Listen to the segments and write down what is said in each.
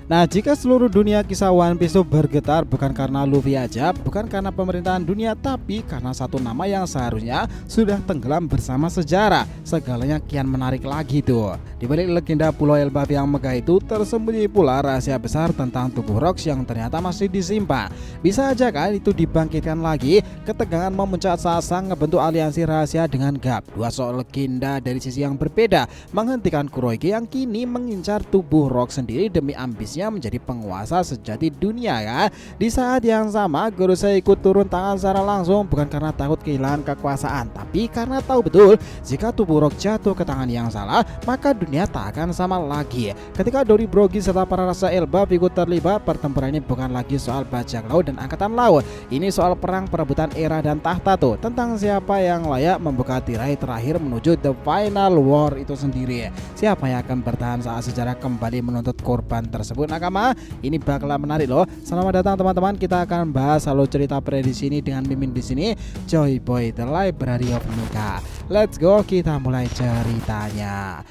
Nah, jika seluruh dunia kisah One Piece itu bergetar bukan karena Luffy aja, bukan karena pemerintahan dunia, tapi karena satu nama yang seharusnya sudah tenggelam bersama sejarah, segalanya kian menarik lagi tuh. Di balik legenda Pulau Elbaf yang megah itu tersembunyi pula rahasia besar tentang tubuh Rocks yang ternyata masih disimpan. Bisa aja kan itu dibangkitkan lagi. Ketegangan memuncak saat sang ngebentuk aliansi rahasia dengan Garp, dua sosok legenda dari sisi yang berbeda, menghentikan Kuroki yang kini mengincar tubuh Rocks sendiri demi ambisi menjadi penguasa sejati dunia ya. Di saat yang sama Gorosei ikut turun tangan secara langsung, bukan karena takut kehilangan kekuasaan, tapi karena tahu betul jika tubuh Rock jatuh ke tangan yang salah, maka dunia tak akan sama lagi. Ketika Dori Brogi serta para raja Elbaf ikut terlibat, pertempuran ini bukan lagi soal bajak laut dan angkatan laut. Ini soal perang perebutan era dan tahta tuh, tentang siapa yang layak membuka tirai terakhir menuju the final war itu sendiri. Siapa yang akan bertahan saat sejarah kembali menuntut korban tersebut nakama? Ini bakalan menarik loh. Selamat datang teman-teman, kita akan bahas alur cerita prediksi ini dengan Mimin di sini, Joy Boy The Library of Nika. Let's go, kita mulai ceritanya.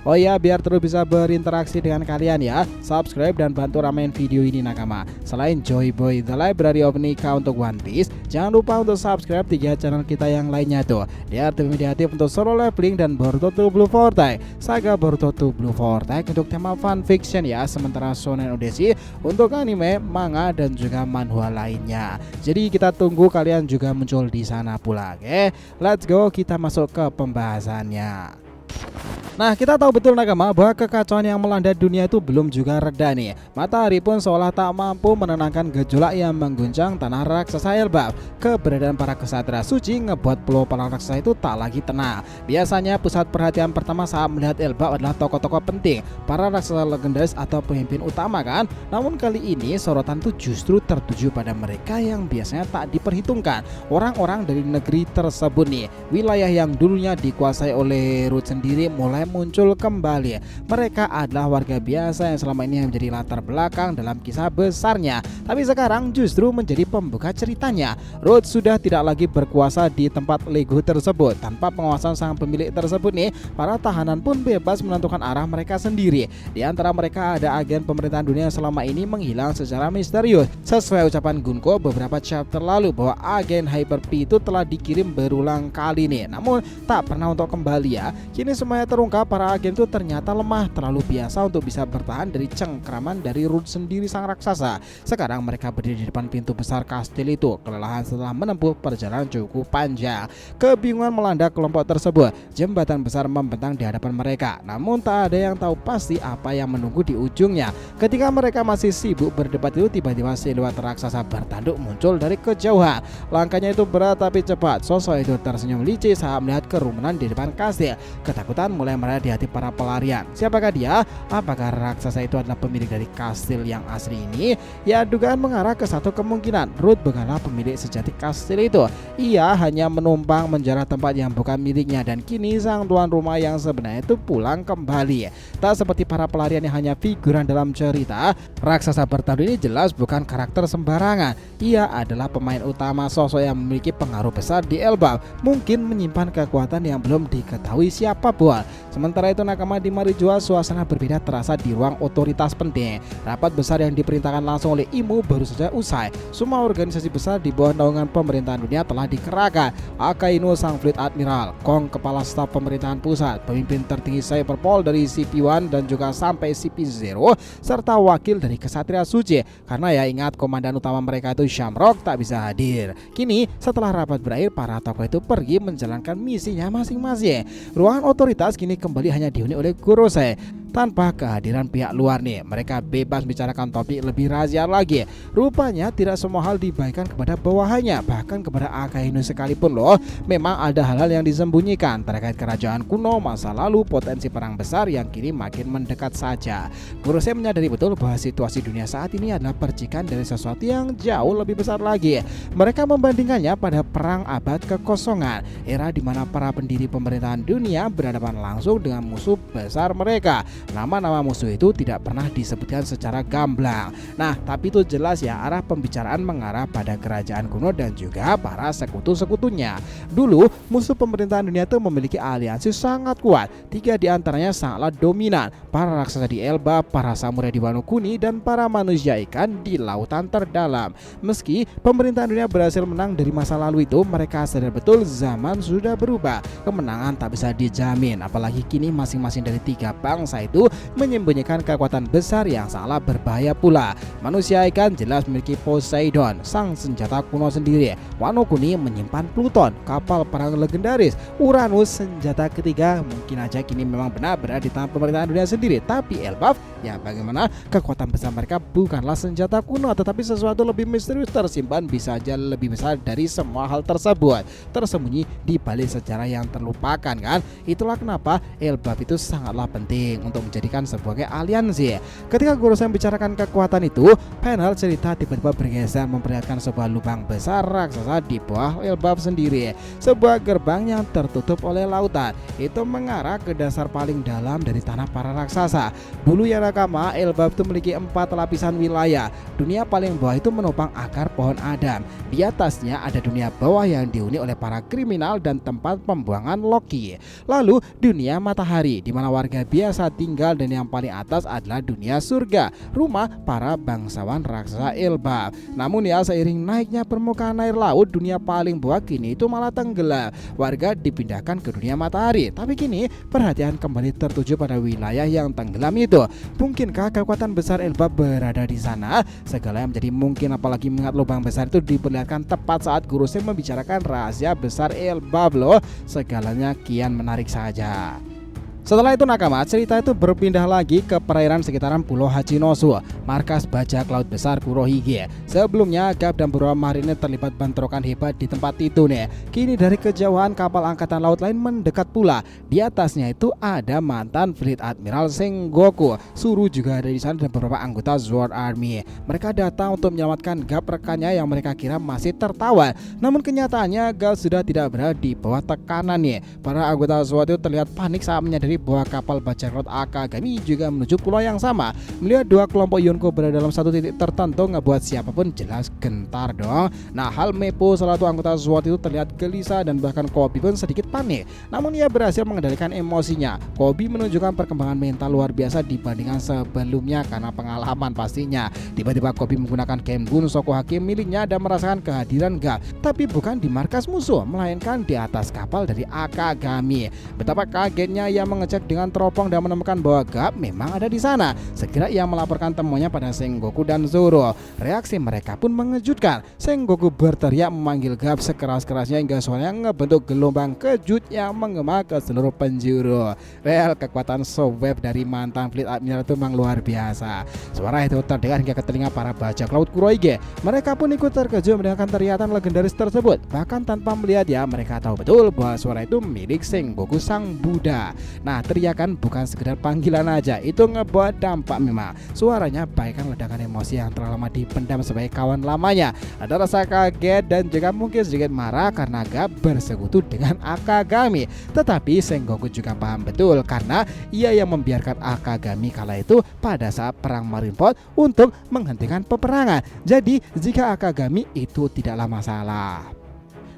Oh iya, biar terus bisa berinteraksi dengan kalian ya, subscribe dan bantu ramein video ini nakama. Selain Joy Boy The Library of Nika untuk One Piece, jangan lupa untuk subscribe 3 channel kita yang lainnya tuh. Dia TV Mediatif untuk Solo Leveling dan Boruto to Blue Vortex, Saga Boruto to Blue Vortex untuk tema fan fiction ya, sementara Shonen Odyssey untuk anime, manga dan juga manhwa lainnya. Jadi kita tunggu kalian juga muncul di sana pula. Oke, let's go, kita masuk ke pembahasannya. Nah, kita tahu betul nakama bahwa kekacauan yang melanda dunia itu belum juga reda nih. Matahari pun seolah tak mampu menenangkan gejolak yang mengguncang tanah raksasa Elbaf. Keberadaan para kesatria suci ngebuat pulau para raksasa itu tak lagi tenang. Biasanya pusat perhatian pertama saat melihat Elbaf adalah tokoh-tokoh penting, para raksasa legendaris atau pemimpin utama kan. Namun kali ini sorotan itu justru tertuju pada mereka yang biasanya tak diperhitungkan. Orang-orang dari negeri tersebut nih, wilayah yang dulunya dikuasai oleh Root sendiri mulai muncul kembali. Mereka adalah warga biasa yang selama ini menjadi latar belakang dalam kisah besarnya, tapi sekarang justru menjadi pembuka ceritanya. Root sudah tidak lagi berkuasa di tempat Lego tersebut. Tanpa pengawasan sang pemilik tersebut nih, para tahanan pun bebas menentukan arah mereka sendiri. Di antara mereka ada agen pemerintahan dunia yang selama ini menghilang secara misterius. Sesuai ucapan Gunko beberapa chapter lalu bahwa agen Hyper P itu telah dikirim berulang kali nih, namun tak pernah untuk kembali ya. Kini semuanya terungkap, para agen itu ternyata lemah, terlalu biasa untuk bisa bertahan dari cengkraman dari Root sendiri sang raksasa. Sekarang mereka berdiri di depan pintu besar kastil itu, kelelahan setelah menempuh perjalanan cukup panjang. Kebingungan melanda kelompok tersebut. Jembatan besar membentang di hadapan mereka, namun tak ada yang tahu pasti apa yang menunggu di ujungnya. Ketika mereka masih sibuk berdebat itu, tiba-tiba siluet raksasa bertanduk muncul dari kejauhan. Langkahnya itu berat tapi cepat. Sosok itu tersenyum licik saat melihat kerumunan di depan kastil. Ketakutan mulai merada di hati para pelarian. Siapakah dia? Apakah raksasa itu adalah pemilik dari kastil yang asli ini? Ya, dugaan mengarah ke satu kemungkinan. Root bukanlah pemilik sejati kastil itu. Ia hanya menumpang menjarah tempat yang bukan miliknya, dan kini sang tuan rumah yang sebenarnya itu pulang kembali. Tak seperti para pelarian yang hanya figuran dalam cerita, raksasa bertanduk ini jelas bukan karakter sembarangan. Ia adalah pemain utama, sosok yang memiliki pengaruh besar di Elbaf, mungkin menyimpan kekuatan yang belum diketahui siapa buat. Sementara itu nakama di Marijua, suasana berbeda terasa di ruang otoritas penting. Rapat besar yang diperintahkan langsung oleh Imu baru saja usai. Semua organisasi besar di bawah naungan pemerintahan dunia telah dikerahkan. Akainu sang Fleet Admiral, Kong kepala staf pemerintahan pusat, pemimpin tertinggi Cyberpol dari CP1 dan juga sampai CP0, serta wakil dari Kesatria Suci. Karena ya ingat, komandan utama mereka itu Shamrock tak bisa hadir. Kini setelah rapat berakhir, para tokoh itu pergi menjalankan misinya masing-masing. Ruangan otoritas kini kembali hanya dihuni oleh Gorosei. Tanpa kehadiran pihak luar nih, mereka bebas bicarakan topik lebih rahasia lagi. Rupanya tidak semua hal dibagikan kepada bawahannya, bahkan kepada Akainu sekalipun loh. Memang ada hal-hal yang disembunyikan terkait kerajaan kuno, masa lalu, potensi perang besar yang kini makin mendekat saja. Gorosei menyadari betul bahwa situasi dunia saat ini adalah percikan dari sesuatu yang jauh lebih besar lagi. Mereka membandingkannya pada perang abad kekosongan, era di mana para pendiri pemerintahan dunia berhadapan langsung dengan musuh besar mereka. Nama-nama musuh itu tidak pernah disebutkan secara gamblang. Nah, tapi itu jelas ya, arah pembicaraan mengarah pada kerajaan kuno dan juga para sekutu-sekutunya. Dulu, musuh pemerintahan dunia itu memiliki aliansi sangat kuat. 3 di antaranya sangatlah dominan: para raksasa di Elbaf, para samurai di Wano Kuni, dan para manusia ikan di lautan terdalam. Meski pemerintahan dunia berhasil menang dari masa lalu itu, mereka sadar betul zaman sudah berubah. Kemenangan tak bisa dijamin, apalagi kini masing-masing dari 3 bangsa itu menyembunyikan kekuatan besar yang sangat berbahaya pula. Manusia ikan jelas memiliki Poseidon, sang senjata kuno sendiri. Wano Kuni menyimpan Pluton, kapal perang legendaris. Uranus, senjata ketiga, mungkin aja kini memang benar berada di tangan pemerintahan dunia sendiri. Tapi Elbaf, ya bagaimana, kekuatan besar mereka bukanlah senjata kuno, tetapi sesuatu lebih misterius tersimpan, bisa aja lebih besar dari semua hal tersebut, tersembunyi di balik sejarah yang terlupakan kan. Itulah kenapa Elbaf itu sangatlah penting untuk menjadikan sebagai aliansi. Ketika Guru saya membicarakan kekuatan itu, panel cerita tiba-tiba bergeser memperlihatkan sebuah lubang besar raksasa di bawah Elbaf sendiri. Sebuah gerbang yang tertutup oleh lautan itu mengarah ke dasar paling dalam dari tanah para raksasa. Dulu ya nakama, Elbaf itu memiliki 4 lapisan wilayah. Dunia paling bawah itu menopang akar pohon Adam. Di atasnya ada dunia bawah yang dihuni oleh para kriminal dan tempat pembuangan Loki. Lalu dunia matahari, di mana warga biasa tinggal, dan yang paling atas adalah dunia surga, rumah para bangsawan raksasa Elbaf. Namun ya, seiring naiknya permukaan air laut, dunia paling bawah kini itu malah tenggelam. Warga dipindahkan ke dunia matahari. Tapi kini perhatian kembali tertuju pada wilayah yang tenggelam itu. Mungkinkah kekuatan besar Elbaf berada di sana? Segala yang menjadi mungkin, apalagi mengingat lubang besar itu diperlihatkan tepat saat Guru Seng membicarakan rahasia besar Elbaf loh. Segalanya kian menarik saja. Setelah itu nakama, cerita itu berpindah lagi ke perairan sekitaran Pulau Hachinosu, markas bajak laut besar Kurohige. Sebelumnya Garp dan beberapa marinir terlibat bentrokan hebat di tempat itu nih. Kini dari kejauhan kapal angkatan laut lain mendekat pula. Di atasnya itu ada mantan Fleet Admiral Sengoku. Suru juga ada di sana dan beberapa anggota Sword Army. Mereka datang untuk menyelamatkan Garp rekannya yang mereka kira masih tertawan. Namun kenyataannya Garp sudah tidak berada di bawah tekanan nih. Para anggota Sword itu terlihat panik saat menyadari bahwa kapal bajak laut Akagami juga menuju pulau yang sama. Melihat 2 kelompok Yonko berada dalam satu titik tertentu ngebuat siapapun jelas gentar dong. Nah, hal Mepo, salah satu anggota SWAT itu terlihat gelisah dan bahkan Kobi pun sedikit panik. Namun ia berhasil mengendalikan emosinya. Kobi menunjukkan perkembangan mental luar biasa dibandingkan sebelumnya karena pengalaman pastinya. Tiba-tiba Kobi menggunakan Kenbun Soku Haki miliknya dan merasakan kehadiran Garp, tapi bukan di markas musuh, melainkan di atas kapal dari Akagami. Betapa kagetnya ia mengecek dengan teropong dan menemukan bahwa Garp memang ada di sana. Segera ia melaporkan temuannya pada Sengoku dan Zoro. Reaksi mereka pun mengejutkan. Sengoku berteriak memanggil Garp sekeras-kerasnya hingga suaranya ngebentuk gelombang kejut yang menggema ke seluruh penjuru. Real kekuatan Soulwave dari mantan Fleet Admiral itu memang luar biasa. Suara itu terdengar hingga ke telinga para bajak laut Kurohige. Mereka pun ikut terkejut mendengarkan teriakan legendaris tersebut. Bahkan tanpa melihat ya, mereka tahu betul bahwa suara itu milik Sengoku sang Buddha. Nah, teriakan bukan sekedar panggilan aja, itu ngebuat dampak memang. Suaranya bagaikan ledakan emosi yang telah lama dipendam sebagai kawan lamanya. Ada rasa kaget dan juga mungkin sedikit marah karena Garp bersekutu dengan Akagami. Tetapi Sengoku juga paham betul karena ia yang membiarkan Akagami kala itu pada saat perang Marineford untuk menghentikan peperangan. Jadi jika Akagami itu tidaklah masalah.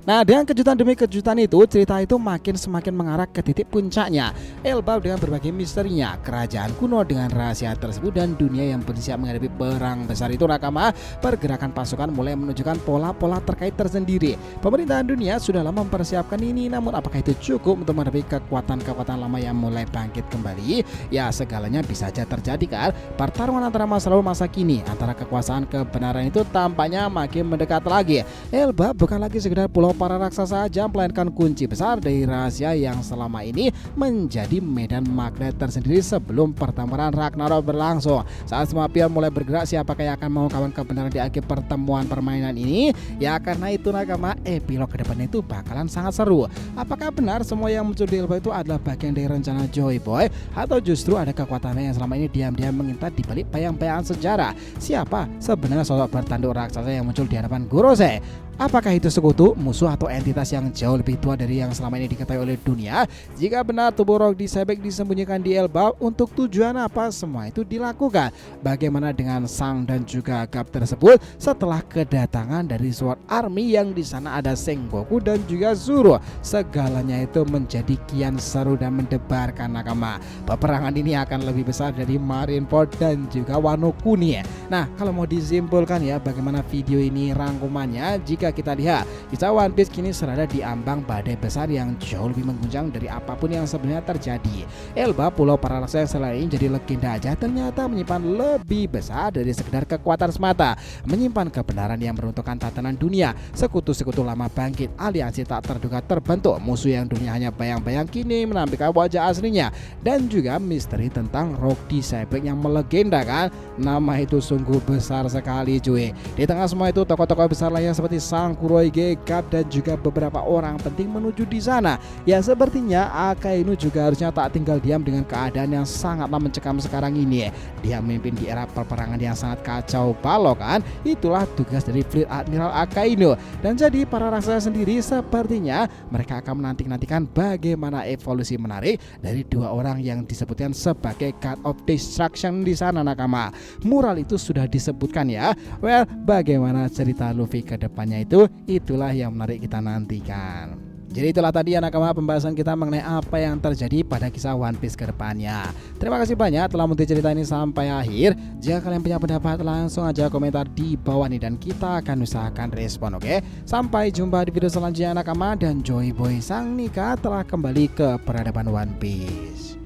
Nah, dengan kejutan demi kejutan itu, cerita itu semakin mengarah ke titik puncaknya. Elbaf dengan berbagai misterinya, kerajaan kuno dengan rahasia tersebut, dan dunia yang bersiap menghadapi perang besar itu nakama. Pergerakan pasukan mulai menunjukkan pola-pola terkait tersendiri. Pemerintahan dunia sudah lama mempersiapkan ini, namun apakah itu cukup untuk menghadapi kekuatan-kekuatan lama yang mulai bangkit kembali? Ya, segalanya bisa saja terjadi kan. Pertarungan antara masa lalu masa kini, antara kekuasaan kebenaran itu tampaknya makin mendekat lagi. Elbaf bukan lagi sekedar pulau para raksasa saja, melainkan kunci besar dari rahasia yang selama ini menjadi medan magnet tersendiri sebelum pertempuran Ragnarok berlangsung. Saat semua pihak mulai bergerak, siapakah yang akan mengungkapkan kebenaran di akhir pertemuan permainan ini? Ya, karena itu nakama, epilog ke depannya itu bakalan sangat seru. Apakah benar semua yang muncul di Elbaf itu adalah bagian dari rencana Joy Boy, atau justru ada kekuatan yang selama ini diam-diam mengintai di balik bayang-bayangan sejarah? Siapa sebenarnya sosok bertanduk raksasa yang muncul di hadapan Guru Seng? Apakah itu sekutu, musuh, musuh atau entitas yang jauh lebih tua dari yang selama ini diketahui oleh dunia. Jika benar tubuh Rock Disciple disembunyikan di Elbaf, untuk tujuan apa semua itu dilakukan? Bagaimana dengan Sang dan juga Garp tersebut setelah kedatangan dari Sword Army yang di sana ada Sengoku dan juga Zoro? Segalanya itu menjadi kian seru dan mendebarkan nakama. Peperangan ini akan lebih besar dari Marineford dan juga Wano Kuni. Nah, kalau mau disimpulkan ya, bagaimana video ini rangkumannya? Jika kita lihat, kisah One Piece kini serada di ambang badai besar yang jauh lebih mengguncang dari apapun yang sebenarnya terjadi. Elbaf, pulau para raksasa yang selain jadi legenda aja, ternyata menyimpan lebih besar dari sekedar kekuatan semata. Menyimpan kebenaran yang meruntuhkan tatanan dunia. Sekutu-sekutu lama bangkit, aliansi tak terduga terbentuk, musuh yang dunia hanya bayang-bayang kini menampilkan wajah aslinya, dan juga misteri tentang Rock Disciple yang melegendakan. Nama itu sungguh besar sekali cuy. Di tengah semua itu, tokoh-tokoh besar lainnya seperti Sang, Kuroige, Garp dan juga beberapa orang penting menuju di sana. Ya, sepertinya Akainu juga harusnya tak tinggal diam dengan keadaan yang sangatlah mencekam sekarang ini. Dia memimpin di era peperangan yang sangat kacau balau kan. Itulah tugas dari Fleet Admiral Akainu. Dan jadi para raksasa sendiri sepertinya mereka akan menanti-nantikan bagaimana evolusi menarik dari dua orang yang disebutkan sebagai God of Destruction di sana nakama. Mural itu sudah disebutkan ya. Well, bagaimana cerita Luffy ke depannya itu, itulah yang menarik kita nantikan. Jadi itulah tadi ya nakama pembahasan kita mengenai apa yang terjadi pada kisah One Piece ke depannya. Terima kasih banyak telah menonton cerita ini sampai akhir. Jika kalian punya pendapat, langsung aja komentar di bawah nih dan kita akan usahakan respon, oke? Sampai jumpa di video selanjutnya nakama, dan Joy Boy Sang Nika telah kembali ke peradaban One Piece.